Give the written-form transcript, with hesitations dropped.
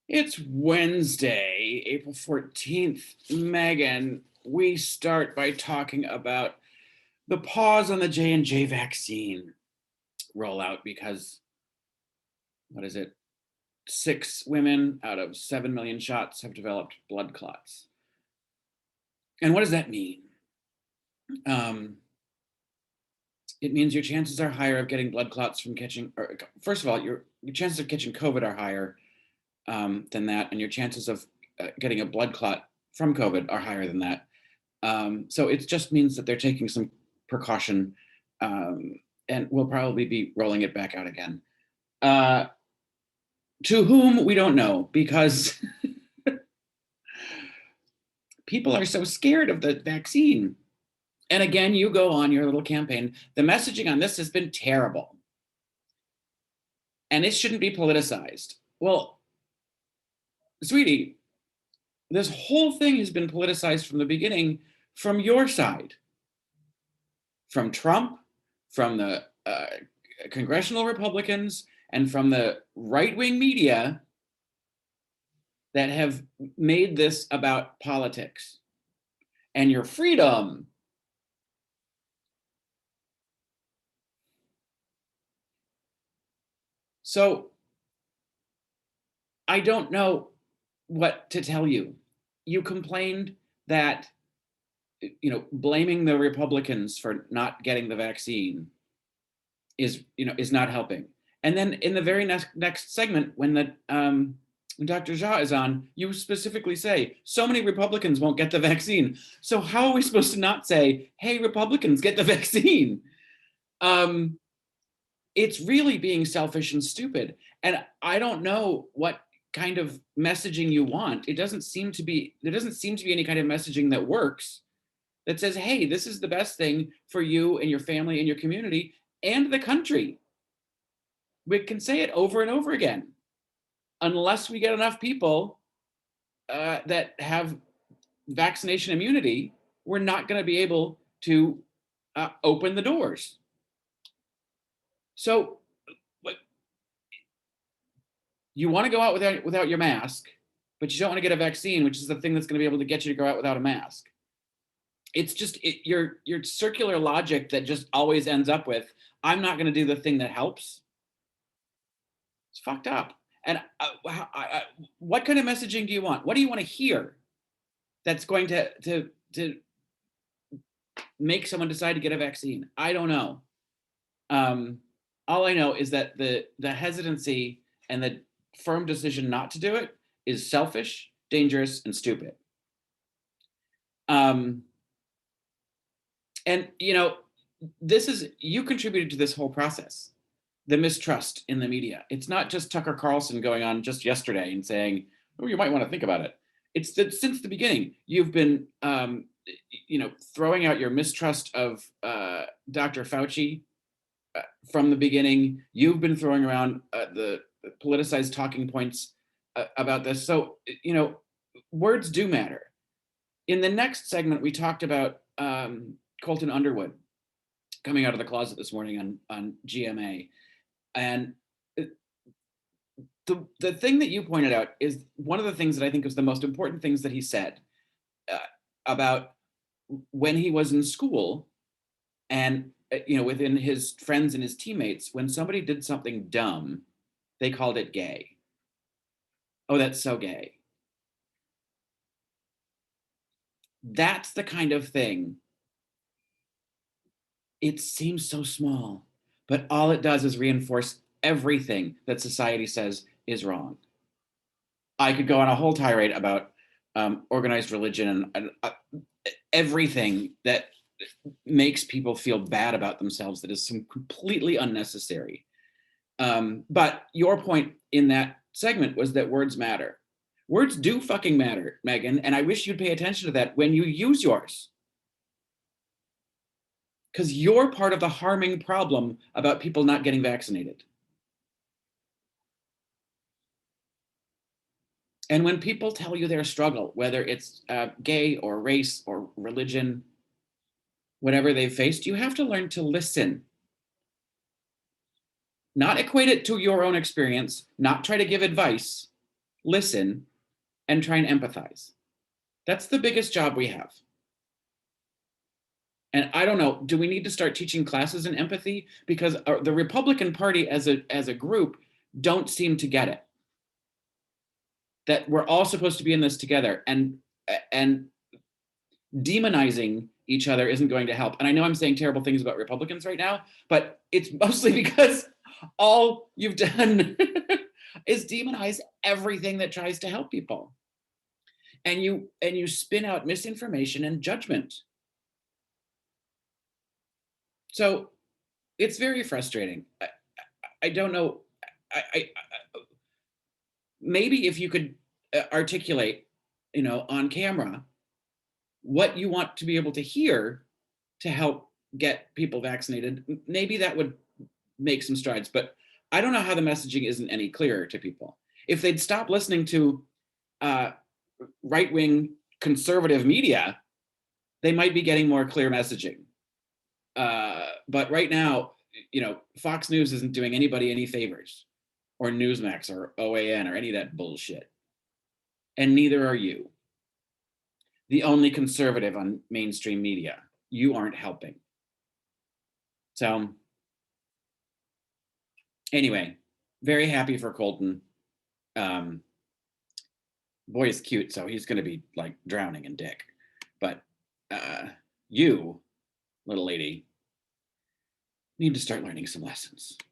It's Wednesday, April 14th. Megan, we start by talking about the pause on the J&J vaccine rollout because, what is it? 6 women out of 7 million shots have developed blood clots. And what does that mean? It means your chances are higher of getting blood clots from catching, or first of all, your chances of catching COVID are higher than that, and your chances of getting a blood clot from COVID are higher than that. So it just means that they're taking some precaution, and we'll probably be rolling it back out again. To whom, we don't know, because people are so scared of the vaccine. And again, you go on your little campaign. The messaging on this has been terrible. And it shouldn't be politicized. Well, sweetie, this whole thing has been politicized from the beginning from your side. From Trump, from the congressional Republicans, and from the right-wing media that have made this about politics and your freedom. So I don't know what to tell you. You complained that, blaming the Republicans for not getting the vaccine is not helping. And then in the very next segment, when Dr. Jha is on, you specifically say, so many Republicans won't get the vaccine. So how are we supposed to not say, hey, Republicans, get the vaccine? It's really being selfish and stupid. And I don't know what kind of messaging you want. There doesn't seem to be any kind of messaging that works, that says, hey, this is the best thing for you and your family and your community and the country. We can say it over and over again. Unless we get enough people that have vaccination immunity, we're not going to be able to open the doors. So you want to go out without your mask, but you don't want to get a vaccine, which is the thing that's going to be able to get you to go out without a mask. It's just your circular logic that just always ends up with, I'm not going to do the thing that helps. It's fucked up. And what kind of messaging do you want? What do you want to hear that's going to make someone decide to get a vaccine? I don't know. All I know is that the hesitancy and the firm decision not to do it is selfish, dangerous, and stupid. And you contributed to this whole process, the mistrust in the media. It's not just Tucker Carlson going on just yesterday and saying, oh, you might want to think about it. It's that since the beginning, you've been, throwing out your mistrust of Dr. Fauci from the beginning. You've been throwing around the politicized talking points about this. So, words do matter. In the next segment, we talked about Colton Underwood coming out of the closet this morning on GMA. And the thing that you pointed out is one of the things that I think is the most important things that he said about when he was in school and, within his friends and his teammates, when somebody did something dumb, they called it gay. Oh, that's so gay. That's the kind of thing. It seems so small, but all it does is reinforce everything that society says is wrong. I could go on a whole tirade about organized religion and everything that makes people feel bad about themselves that is completely unnecessary. But your point in that segment was that words matter. Words do fucking matter, Megan, and I wish you'd pay attention to that when you use yours. Because you're part of the harming problem about people not getting vaccinated. And when people tell you their struggle, whether it's gay or race or religion, whatever they've faced, you have to learn to listen. Not equate it to your own experience, not try to give advice. listen, and try and empathize. That's the biggest job we have. And I don't know, do we need to start teaching classes in empathy? Because the Republican Party as a group don't seem to get it. That we're all supposed to be in this together, and demonizing each other isn't going to help. And I know I'm saying terrible things about Republicans right now, but it's mostly because all you've done is demonize everything that tries to help people. And you spin out misinformation and judgment. So it's very frustrating. I don't know. I maybe if you could articulate, on camera, what you want to be able to hear to help get people vaccinated, maybe that would make some strides. But I don't know how the messaging isn't any clearer to people. If they'd stop listening to right-wing conservative media, they might be getting more clear messaging. But right now, Fox News isn't doing anybody any favors, or Newsmax or OAN or any of that bullshit. And neither are you. The only conservative on mainstream media. You aren't helping. So anyway, very happy for Colton. Boy is cute, so he's going to be like drowning in dick. But you, little lady, need to start learning some lessons.